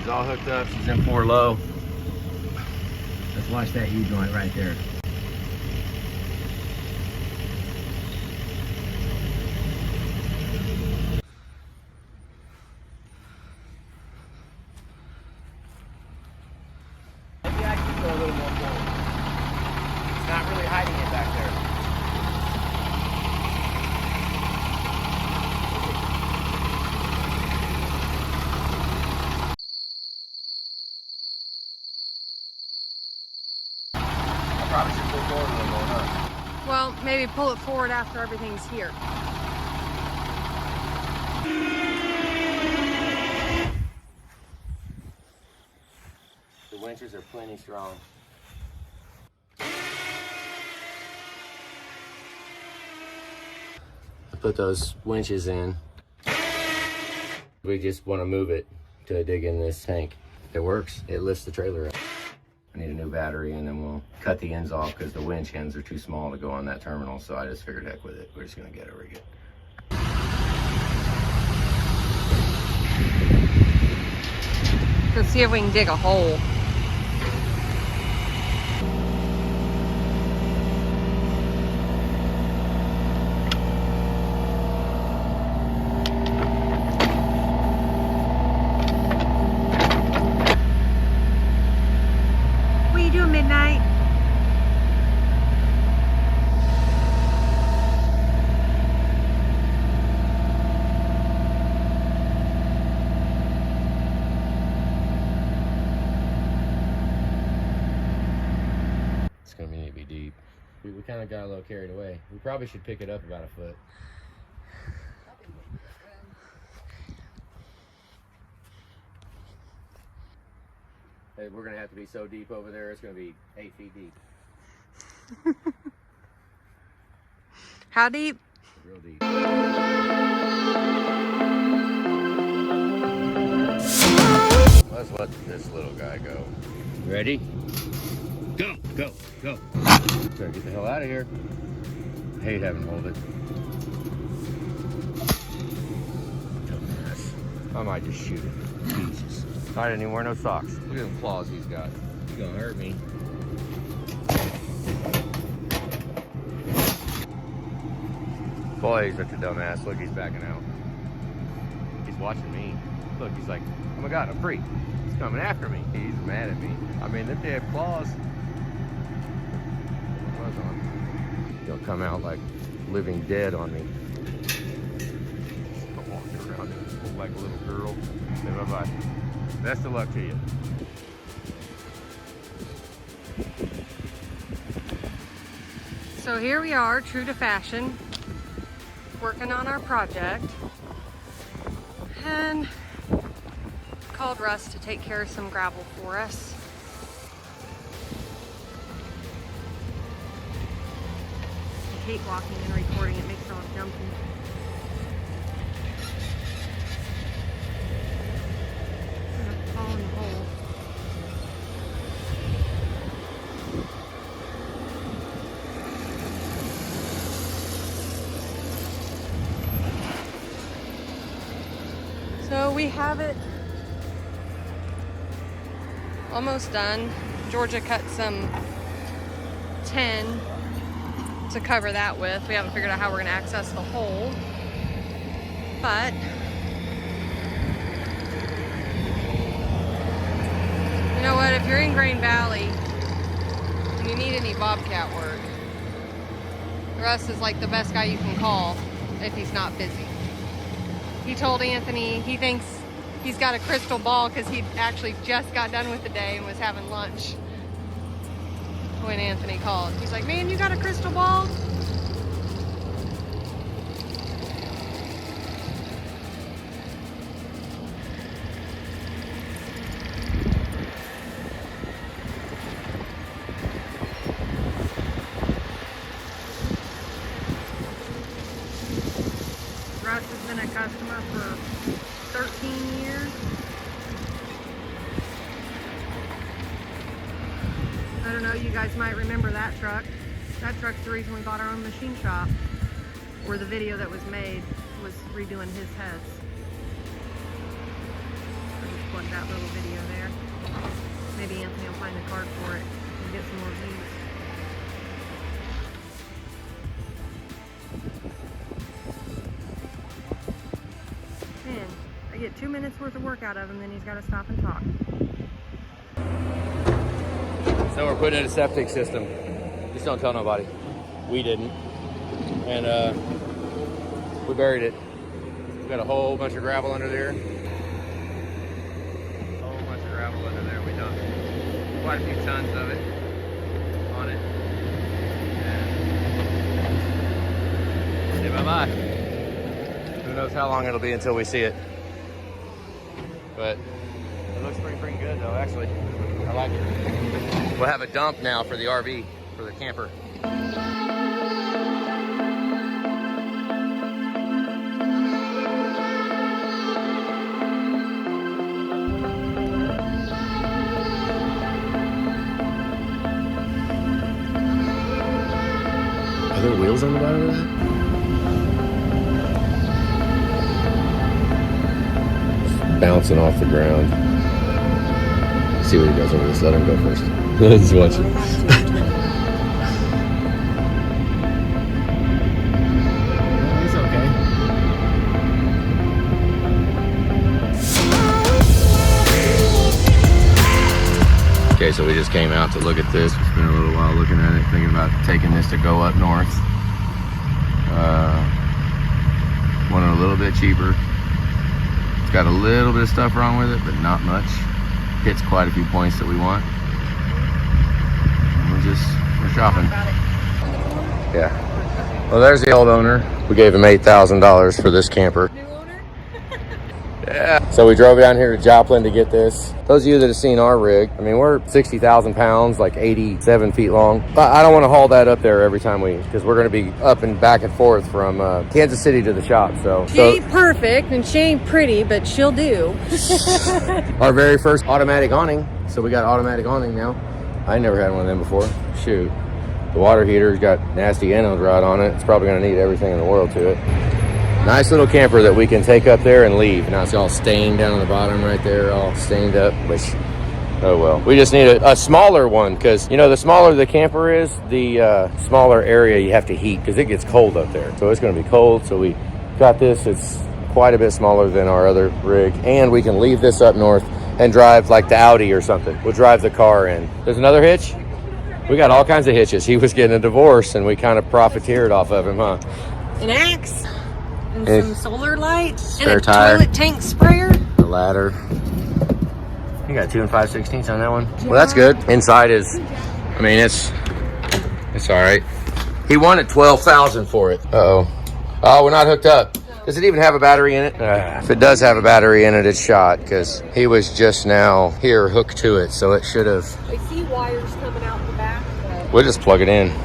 She's all hooked up. She's in 4 low. Let's watch that U-joint right there. Maybe I can go a little more forward. It's not really hiding it back there. Probably should pull forward a little more, huh? Well, maybe pull it forward after everything's here. The winches are plenty strong. I put those winches in. We just want to move it to dig in this tank. If it works, it lifts the trailer up. I need a new battery, and then we'll cut the ends off because the winch ends are too small to go on that terminal, so I just figured heck with it. We're just gonna get it rigged. Let's see if we can dig a hole. Midnight. It's gonna need to be deep. We kind of got a little carried away. We probably should pick it up about a foot. Hey, we're gonna have to be so deep over there, it's gonna be 8 feet deep. How deep? Real deep. Let's let this little guy go. Ready? Go, go, go. Better get the hell out of here. I hate having to hold it. Dumbass. I might just shoot it. Jesus. I didn't even wear no socks. Look at the claws he's got. He's gonna hurt me. Boy, he's such a dumbass. Look, he's backing out. He's watching me. Look, he's like, oh my God, I'm free. He's coming after me. He's mad at me. I mean, if they have claws, he'll come out like living dead on me. Just walking around like a little girl. Say bye-bye. Best of luck to you. So here we are, true to fashion, working on our project, and called Russ to take care of some gravel for us. I hate walking and recording, it makes it all jumpy. Fall in the hole. So we have it almost done. Georgia cut some tin to cover that with. We haven't figured out how we're going to access the hole, but you know what, if you're in Green Valley and you need any bobcat work, Russ is like the best guy you can call if he's not busy. He told Anthony he thinks he's got a crystal ball because he actually just got done with the day and was having lunch when Anthony called. He's like, man, you got a crystal ball? Russ has been a customer for 13 years. I don't know, you guys might remember that truck. That truck's the reason we bought our own machine shop, where the video that was made was redoing his heads. I just plugged that little video maybe Anthony will find a card for it and get some more views. Man, I get 2 minutes worth of work out of him, then he's got to stop and talk. So we're putting in a septic system. Just don't tell nobody. We didn't. And we buried it. We've got a whole bunch of gravel under there. We dumped quite a few tons of it on it. And say bye-bye. Who knows how long it'll be until we see it. But it looks pretty good though, actually. I like it. We'll have a dump now for the RV, for the camper. Are there wheels on the bottom of that? Just bouncing off the ground. See what he does over this. Let him go first. Let's watch it. He's okay. Okay, so we just came out to look at this. We spent a little while looking at it, thinking about taking this to go up north. Wanted a little bit cheaper. It's got a little bit of stuff wrong with it, but not much. Hits quite a few points that we want. And we're shopping. Yeah. Well, there's the old owner. We gave him $8,000 for this camper. New owner? Yeah. So we drove down here to Joplin to get this. Those of you that have seen our rig, I mean, we're 60,000 pounds, like 87 feet long. But I don't want to haul that up there every time because we're going to be up and back and forth from Kansas City to the shop. She ain't perfect and she ain't pretty, but she'll do. Our very first automatic awning. So we got automatic awning now. I never had one of them before. Shoot. The water heater's got nasty anode rod on it. It's probably going to need everything in the world to it. Nice little camper that we can take up there and leave. Now it's all stained down on the bottom right there, all stained up, which, oh well. We just need a smaller one because, you know, the smaller the camper is, the smaller area you have to heat because it gets cold up there. So it's going to be cold. So we got this. It's quite a bit smaller than our other rig. And we can leave this up north and drive like the Audi or something. We'll drive the car in. There's another hitch. We got all kinds of hitches. He was getting a divorce and we kind of profiteered off of him, huh? An axe. And some solar lights. Spare and a tire. toilet tank sprayer. The ladder. You got 2 5/16 on that one? Yeah. Well, that's good. Inside is, I mean, it's all right. He wanted $12,000 for it. Uh-oh. Oh, we're not hooked up. Does it even have a battery in it? If it does have a battery in it, it's shot because he was just now here hooked to it, so it should have. I see wires coming out the back. We'll just plug it in. Yep.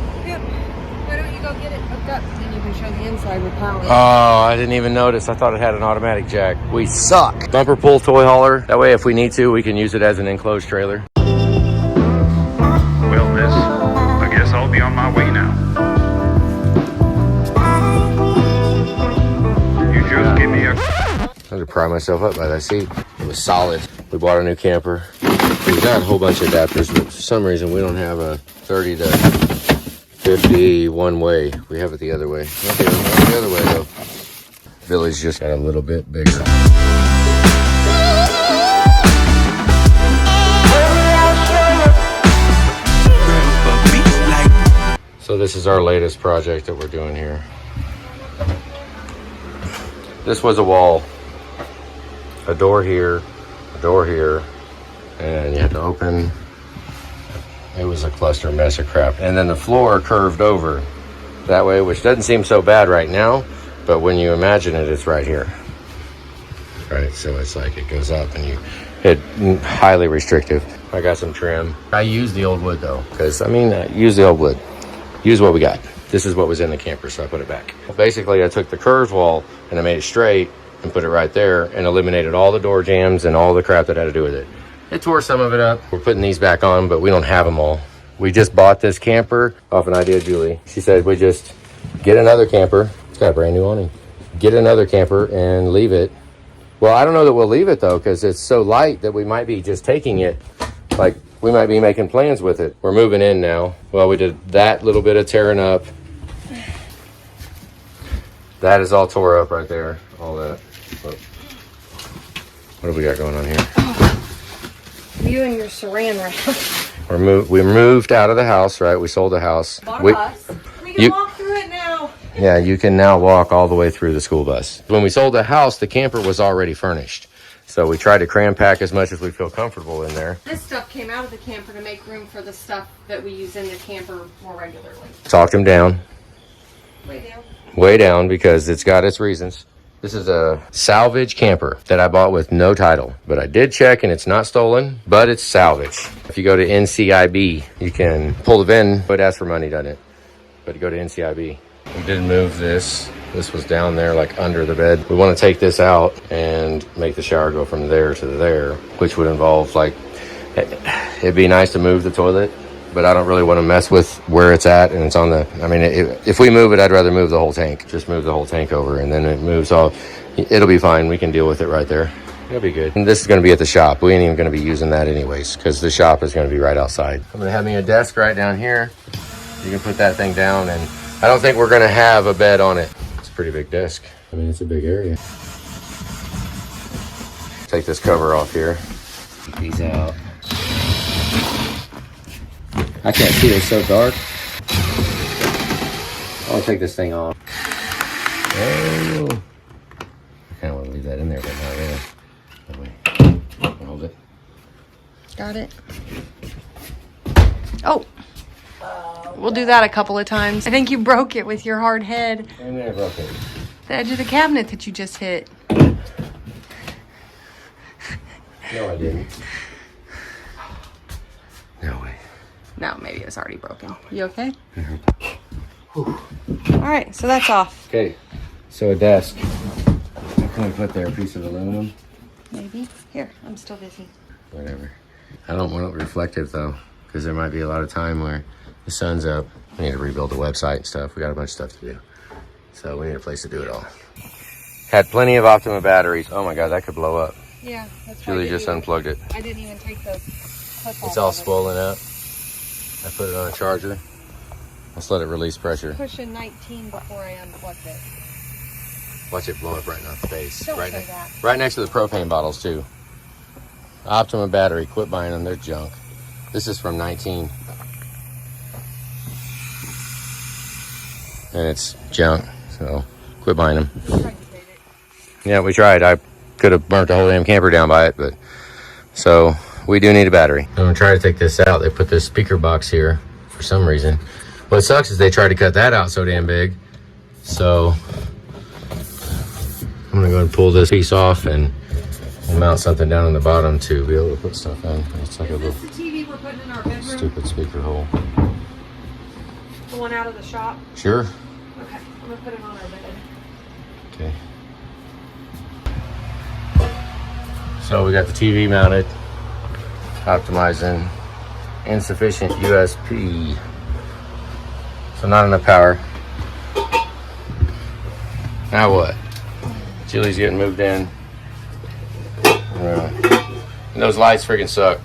Why don't you go get it hooked up and then you can show the inside with power. Oh, I didn't even notice. I thought it had an automatic jack. We suck. Bumper pull toy hauler. That way, if we need to, we can use it as an enclosed trailer. Well, miss, I guess I'll be on my way now. You just give me a... I had to pry myself up by that seat. It was solid. We bought a new camper. We got a whole bunch of adapters, but for some reason we don't have a 30 to 50 one way. We have it the other way. Okay, the other way though. Billy's just got a little bit bigger. So this is our latest project that we're doing here. This was a wall. A door here, and you had to open. It was a cluster mess of crap. And then the floor curved over that way, which doesn't seem so bad right now, but when you imagine it, it's right here. Right, so it's like it goes up and it's highly restrictive. I got some trim. I used the old wood though, because I mean, use the old wood. Use what we got. This is what was in the camper, so I put it back. Basically, I took the curved wall and I made it straight and put it right there and eliminated all the door jams and all the crap that had to do with it. It tore some of it up. We're putting these back on, but we don't have them all. We just bought this camper off an idea of Julie. She said we just get another camper. It's got a brand new awning. Get another camper and leave it. Well, I don't know that we'll leave it though, because it's so light that we might be just taking it like we might be making plans with it. We're moving in now. Well, we did that little bit of tearing up. That is all tore up right there. All that. What do we got going on here? You and your saran wrap. We moved out of the house, right? We sold the house. Bought a bus. We can walk through it now. Yeah, you can now walk all the way through the school bus. When we sold the house, the camper was already furnished. So we tried to cram pack as much as we feel comfortable in there. This stuff came out of the camper to make room for the stuff that we use in the camper more regularly. Talked him down. Way down. Way down, because it's got its reasons. This is a salvage camper that I bought with no title, but I did check and it's not stolen, but it's salvage. If you go to NCIB, you can pull the VIN, but it asks for money, doesn't it? But you go to NCIB. We didn't move this. This was down there, like under the bed. We want to take this out and make the shower go from there to there, which would involve, like, it'd be nice to move the toilet, but I don't really want to mess with where it's at, and it's on the, I mean, if we move it, I'd rather move the whole tank. Just move the whole tank over, and then it moves all. It'll be fine. We can deal with it right there. It'll be good. And this is going to be at the shop. We ain't even going to be using that anyways, because the shop is going to be right outside. I'm going to have me a desk right down here. You can put that thing down, and I don't think we're going to have a bed on it. It's a pretty big desk. I mean, it's a big area. Take this cover off here. These out. I can't see, it's so dark. I'll take this thing off. Oh. I kind of want to leave that in there, but not really. That way. Hold it. Got it. Oh. We'll do that a couple of times. I think you broke it with your hard head. I mean, I broke it. The edge of the cabinet that you just hit. No, I didn't. No way. No, maybe it was already broken. You okay? All right, so that's off. Okay, so a desk. What can we put there? A piece of aluminum? Maybe. Here, I'm still busy. Whatever. I don't want it reflective though, because there might be a lot of time where the sun's up. We need to rebuild the website and stuff. We got a bunch of stuff to do. So we need a place to do it all. Had plenty of Optima batteries. Oh my God, that could blow up. Yeah, that's Julie just unplugged it. I didn't even take the clip off. It's all swollen up. I put it on a charger. Let's let it release pressure. Pushing 19 before I unplugged it. Watch it blow up right in our face. Don't Right, say that. right next to the propane bottles too. Optima battery, quit buying them, they're junk. This is from 19. And it's junk, so quit buying them. Yeah, we tried. I could have burnt the whole damn camper down by it, but so we do need a battery. I'm gonna try to take this out. They put this speaker box here for some reason. What sucks is they tried to cut that out so damn big. So I'm gonna go ahead and pull this piece off and mount something down on the bottom to be able to put stuff in. It's like a little the TV we're putting in our bedroom? stupid speaker hole. The one out of the shop? Sure. Okay, I'm gonna put it on our bed. Okay. So we got the TV mounted, optimizing, insufficient USB. So not enough power. Now what? Julie's getting moved in. And those lights freaking suck.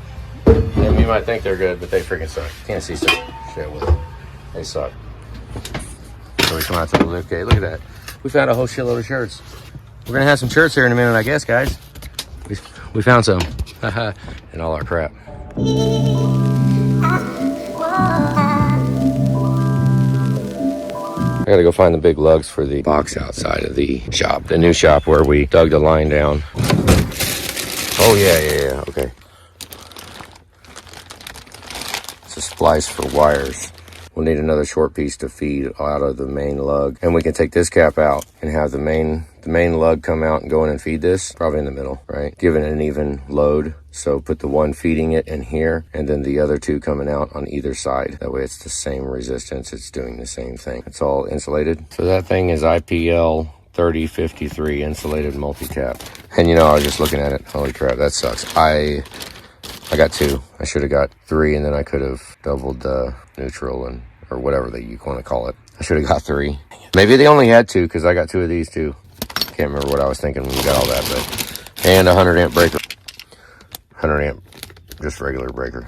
And you might think they're good, but they freaking suck. Can't see shit with them. They suck. So we come out to the lift gate. Look at that. We found a whole shitload of shirts. We're gonna have some shirts here in a minute, I guess, guys. We found some. And all our crap. I gotta go find the big lugs for the box outside of the shop. The new shop where we dug the line down. Oh, yeah, okay. It's a splice for wires. We'll need another short piece to feed out of the main lug. And we can take this cap out and have the main lug come out and go in and feed this, probably in the middle, right? Give it an even load. So put the one feeding it in here and then the other two coming out on either side. That way it's the same resistance. It's doing the same thing. It's all insulated. So that thing is IPL 3053 insulated multi-cap. And you know, I was just looking at it. Holy crap, that sucks. I got two. I should have got three, and then I could have doubled the neutral and or whatever that you want to call it. I should have got three. Maybe they only had two because I got two of these too. Can't remember what I was thinking when we got all that, but and a 100 amp breaker. 100 amp, just regular breaker.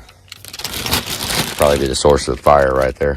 probably be the source of the fire right there.